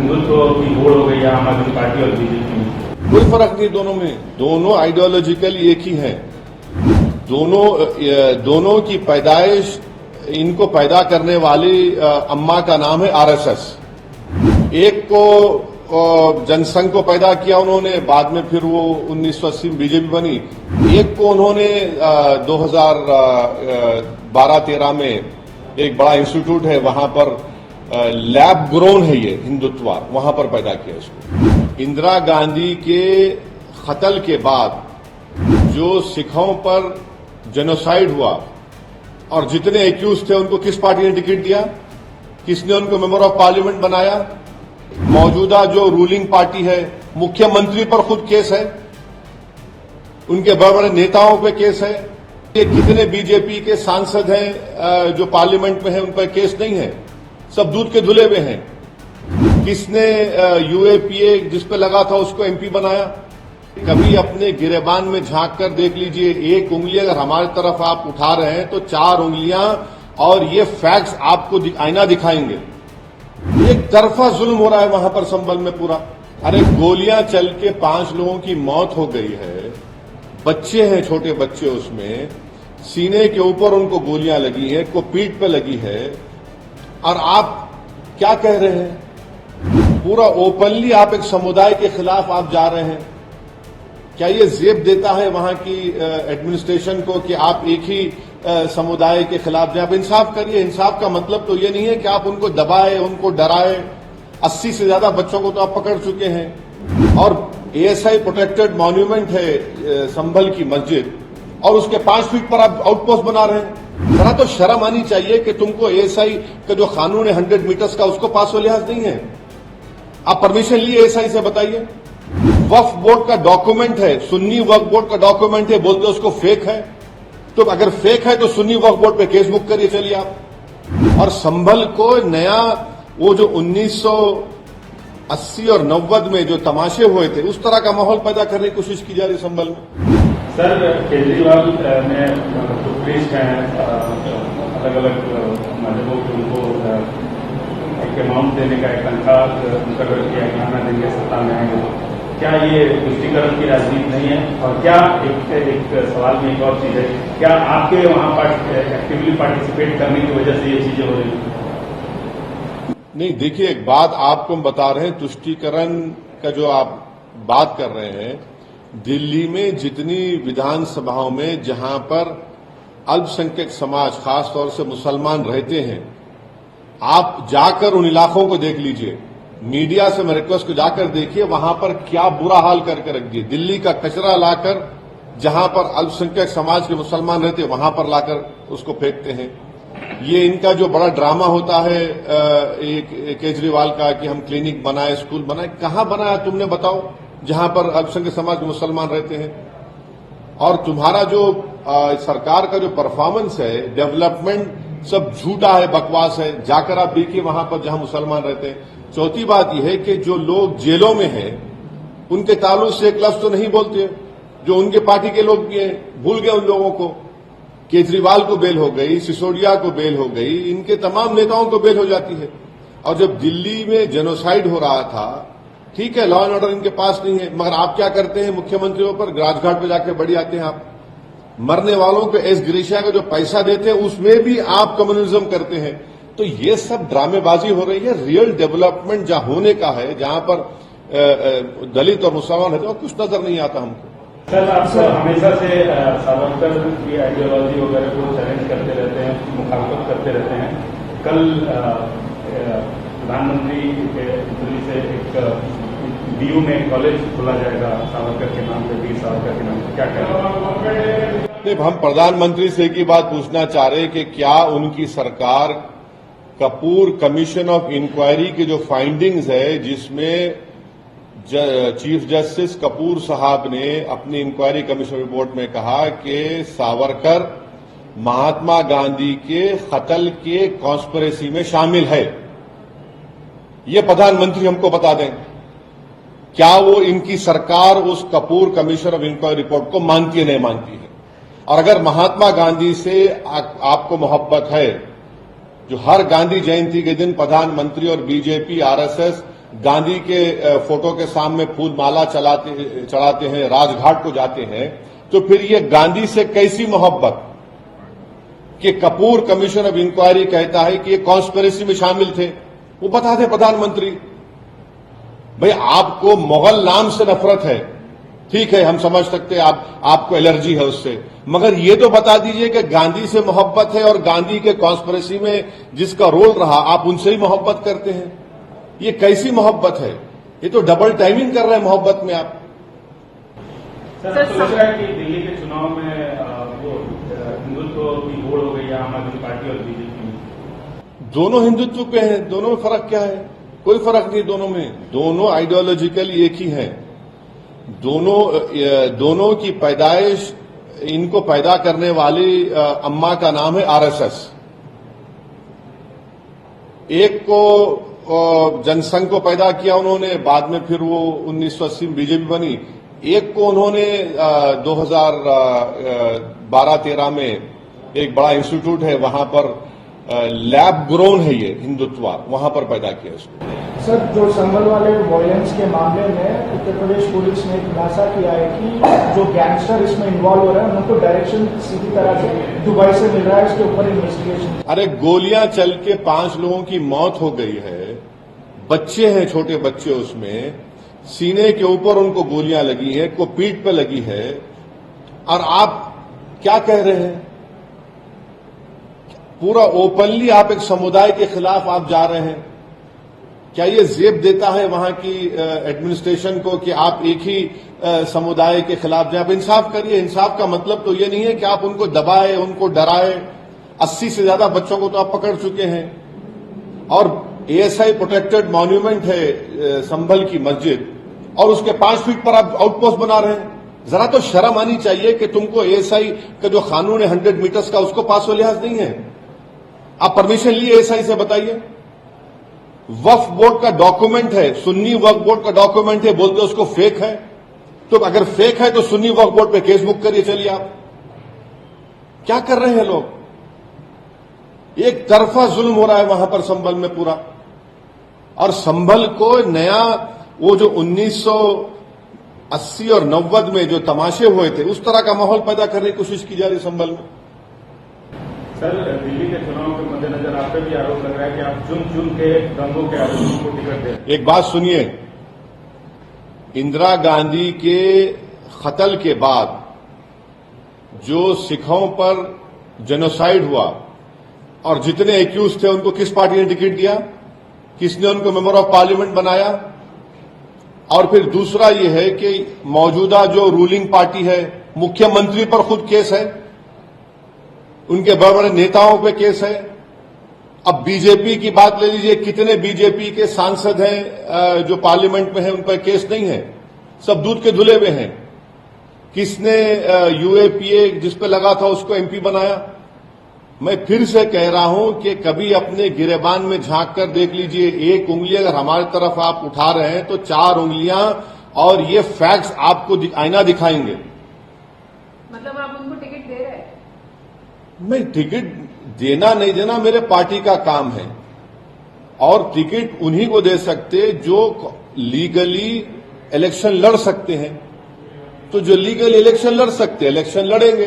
हिंदुत्व की होड़ हो गई है आम आदमी पार्टी और बीजेपी में? कोई फर्क नहीं दोनों में, दोनों आइडियोलॉजिकली एक ही हैं। दोनों की पैदाइश, इनको पैदा करने वाली अम्मा का नाम है आरएसएस। एक को जनसंघ को पैदा किया उन्होंने, बाद में फिर वो 1980 में बीजेपी बनी। एक को उन्होंने 2012-13 में एक बड़ा इंस्टीट्यूट है, वहां पर लैब ग्रोन है ये हिंदुत्व, वहां पर पैदा किया इसको। इंदिरा गांधी के कत्ल के बाद जो सिखों पर जेनोसाइड हुआ और जितने एक्यूज थे उनको किस पार्टी ने टिकट दिया, किसने उनको मेंबर ऑफ पार्लियामेंट बनाया? मौजूदा जो रूलिंग पार्टी है, मुख्यमंत्री पर खुद केस है, उनके बड़े बड़े नेताओं पे केस है। ये कितने बीजेपी के सांसद हैं जो पार्लियामेंट में हैं, उन पर केस नहीं है, सब दूध के धुले हुए हैं। किसने यूएपीए जिस पे लगा था उसको एमपी बनाया? कभी अपने गिरेबान में झांक कर देख लीजिए, एक उंगली अगर हमारी तरफ आप उठा रहे हैं तो 4 उंगलियां और ये फैक्ट्स आपको आईना दिखाएंगे। एक तरफा जुल्म हो रहा है वहां पर संभल में पूरा। अरे गोलियां चल के 5 लोगों की मौत हो गई है, बच्चे हैं, छोटे बच्चे, उसमें सीने के ऊपर उनको गोलियां लगी है, को पीठ पे लगी है, और आप क्या कह रहे हैं? पूरा ओपनली आप एक समुदाय के खिलाफ आप जा रहे हैं। क्या ये जेब देता है वहां की एडमिनिस्ट्रेशन को कि आप एक ही समुदाय के खिलाफ जाए? आप इंसाफ करिए। इंसाफ का मतलब तो ये नहीं है कि आप उनको दबाए, उनको डराए। 80 से ज्यादा बच्चों को तो आप पकड़ चुके हैं, और एएसआई प्रोटेक्टेड मॉन्यूमेंट है संभल की मस्जिद, और उसके 5 फीट पर आप आउटपोस्ट बना रहे हैं। जरा तो शर्म आनी चाहिए कि तुमको एएसआई का जो कानून है 100 मीटर्स का, उसको पास हो लिहाज नहीं है। आप परमिशन लिए एएसआई से? बताइए। वक्फ बोर्ड का डॉक्यूमेंट है, सुन्नी वक्फ बोर्ड का डॉक्यूमेंट है, बोलते उसको फेक है। तो अगर फेक है तो सुन्नी वक्फ बोर्ड पे केस बुक करिए, चलिए आप। और संभल को नया वो जो 1980 और 90 में जो तमाशे हुए थे, उस तरह का माहौल पैदा करने की कोशिश की जा रही है संभल में। सर, केजरीवाल ने टूथपेस्ट हैं अलग अलग माध्यमों को उनको एक अमाउंट देने का एक तनख्वाह मुकर्रर किया कि आना देंगे, सत्ता में आएंगे। क्या ये तुष्टीकरण की राजनीति नहीं है? और क्या एक सवाल में एक और चीज है, क्या आपके वहां पर एक्टिवली पार्टिसिपेट करने की वजह से ये चीजें हो रही हैं? नहीं, देखिए, एक बात आपको हम बता रहे हैं, तुष्टीकरण का जो आप बात कर रहे हैं, दिल्ली में जितनी विधानसभाओं में जहां पर अल्पसंख्यक समाज, खासतौर से मुसलमान रहते हैं, आप जाकर उन इलाकों को देख लीजिए। मीडिया से मैं रिक्वेस्ट को जाकर देखिए, वहां पर क्या बुरा हाल करके रख दिए। दिल्ली का कचरा लाकर जहां पर अल्पसंख्यक समाज के मुसलमान रहते हैं, वहां पर लाकर उसको फेंकते हैं। ये इनका जो बड़ा ड्रामा होता है एक केजरीवाल का कि हम क्लिनिक बनाए, स्कूल बनाए, कहां बनाया तुमने? बताओ, जहां पर अल्पसंख्यक समाज के मुसलमान रहते हैं। और तुम्हारा जो सरकार का जो परफॉर्मेंस है, डेवलपमेंट सब झूठा है, बकवास है। जाकर आप देखिए वहां पर जहां मुसलमान रहते हैं। चौथी बात यह है कि जो लोग जेलों में हैं, उनके ताल्लुक से एक लफ्ज तो नहीं बोलते, जो उनके पार्टी के लोग भी हैं, भूल गए उन लोगों को। केजरीवाल को बेल हो गई, सिसोदिया को बेल हो गई, इनके तमाम नेताओं को बेल हो जाती है। और जब दिल्ली में जेनोसाइड हो रहा था, ठीक है, लॉ एंड ऑर्डर इनके पास नहीं है, मगर आप क्या करते हैं? मुख्यमंत्रियों पर राजघाट पर जाकर बड़ी आते हैं आप। मरने वालों को एस ग्रीशिया का जो पैसा देते हैं, उसमें भी आप कम्युनिज्म करते हैं। तो ये सब ड्रामेबाजी हो रही है। रियल डेवलपमेंट जहां होने का है, जहां पर दलित और मुसलमान रहते हैं, कुछ नजर नहीं आता हमको। सर, आप हमेशा से सावरकर की आइडियोलॉजी वगैरह को चैलेंज करते रहते हैं, मुखालफत करते रहते हैं। कल प्रधानमंत्री के दिल्ली से एक बीयू में कॉलेज खोला जाएगा सावरकर के नाम पे, वीर सावरकर के नाम पे, क्या कहें? हम प्रधानमंत्री से एक ही बात पूछना चाह रहे हैं कि क्या उनकी सरकार कपूर कमीशन ऑफ इंक्वायरी की जो फाइंडिंग्स है, जिसमें चीफ जस्टिस कपूर साहब ने अपनी इंक्वायरी कमीशन रिपोर्ट में कहा कि सावरकर महात्मा गांधी के कत्ल के कॉन्स्पिरेसी में शामिल है, ये प्रधानमंत्री हमको बता दें। क्या वो इनकी सरकार उस Kapoor commission of inquiry report को मानती है, नहीं मानती है? और अगर महात्मा गांधी से आपको मोहब्बत है, जो हर गांधी जयंती के दिन प्रधानमंत्री और बीजेपी, आरएसएस गांधी के फोटो के सामने फूल माला चढ़ाते हैं, राजघाट को जाते हैं, तो फिर ये गांधी से कैसी मोहब्बत कि कपूर कमीशन ऑफ इंक्वायरी कहता है कि ये कॉन्स्पिरेसी में शामिल थे। वो बता दे प्रधानमंत्री। भाई आपको मुगल नाम से नफरत है, ठीक है, हम समझ सकते हैं आपको एलर्जी है उससे, मगर ये तो बता दीजिए कि गांधी से मोहब्बत है और गांधी के कॉन्स्पिरेसी में जिसका रोल रहा आप उनसे ही मोहब्बत करते हैं। ये कैसी मोहब्बत है? ये तो डबल टाइमिंग कर रहे हैं मोहब्बत में आप। सर, आपको लग रहा है कि दिल्ली के चुनाव में वो हिंदुत्व की होड़ हो गई आम आदमी पार्टी और बीजेपी में? दोनों हिंदुत्व पे हैं, दोनों में फर्क क्या है? कोई फर्क नहीं दोनों में, दोनों आइडियोलॉजिकली एक ही हैं। दोनों की पैदाइश, इनको पैदा करने वाली अम्मा का नाम है आरएसएस। एक को जनसंघ को पैदा किया उन्होंने, बाद में फिर वो 1980 में बीजेपी बनी। एक को उन्होंने 2012-13 में एक बड़ा इंस्टीट्यूट है वहां पर लैब ग्रोन है ये हिंदुत्ववाद, वहां पर पैदा किया इसको। सर, जो संभल वाले वायलेंस के मामले में उत्तर प्रदेश पुलिस ने खुलासा किया है कि जो गैंगस्टर इसमें इन्वॉल्व हो रहे हैं उनको डायरेक्शन सीधी तरह से दुबई से मिल रहा है, इसके ऊपर इन्वेस्टिगेशन। अरे गोलियां चल के 5 लोगों की मौत हो गई है, बच्चे हैं, छोटे बच्चे, उसमें सीने के ऊपर उनको गोलियां लगी है, को पीठ पे लगी है, और आप क्या कह रहे हैं? पूरा ओपनली आप एक समुदाय के खिलाफ आप जा रहे हैं। क्या ये जेब देता है वहां की एडमिनिस्ट्रेशन को कि आप एक ही समुदाय के खिलाफ जाए? आप इंसाफ करिए। इंसाफ का मतलब तो ये नहीं है कि आप उनको दबाए, उनको डराए। 80 से ज्यादा बच्चों को तो आप पकड़ चुके हैं, और एएसआई प्रोटेक्टेड मॉन्यूमेंट है संभल की मस्जिद, और उसके 5 फीट पर आप आउटपोस्ट बना रहे हैं। जरा तो शर्म आनी चाहिए कि तुमको एएसआई का जो कानून है 100 मीटर्स का, उसको पास हो लिहाज नहीं है। आप परमिशन लिए एएसआई से? बताइए। वक्फ बोर्ड का डॉक्यूमेंट है, सुन्नी वक्फ बोर्ड का डॉक्यूमेंट है, बोलते उसको फेक है। तो अगर फेक है तो सुन्नी वक्फ बोर्ड पे केस बुक करिए। चलिए, आप क्या कर रहे हैं लोग? एक तरफा जुल्म हो रहा है वहां पर संभल में पूरा, और संभल को नया वो जो 1980 और 90 में जो तमाशे हुए थे उस तरह का माहौल पैदा करने की कोशिश की जा रही है संभल में। सर, दिल्ली के चुनाव के मद्देनजर आप पे भी आरोप लग रहा है कि आप चुन के दंगों के आरोपियों को टिकट दे। एक बात सुनिए, इंदिरा गांधी के कत्ल के बाद जो सिखों पर जेनोसाइड हुआ और जितने एक्यूज थे उनको किस पार्टी ने टिकट दिया? किसने उनको मेंबर ऑफ पार्लियामेंट बनाया? और फिर दूसरा ये है कि मौजूदा जो रूलिंग पार्टी है, मुख्यमंत्री पर खुद केस है, उनके बड़े बड़े नेताओं पे केस है। अब बीजेपी की बात ले लीजिए, कितने बीजेपी के सांसद हैं जो पार्लियामेंट में हैं, उन पर केस नहीं है, सब दूध के धुले हुए हैं। किसने यूएपीए जिस पे लगा था उसको एमपी बनाया? मैं फिर से कह रहा हूं कि कभी अपने गिरेबान में झांक कर देख लीजिए। एक उंगली अगर हमारी तरफ आप उठा रहे हैं तो 4 उंगलियां, और ये फैक्ट्स आपको आईना दिखाएंगे। मतलब आप उनको टिकट दे रहे हैं? मैं टिकट देना नहीं देना मेरे पार्टी का काम है, और टिकट उन्हीं को दे सकते जो लीगली इलेक्शन लड़ सकते हैं। तो जो लीगल इलेक्शन लड़ सकते हैं, इलेक्शन लड़ेंगे।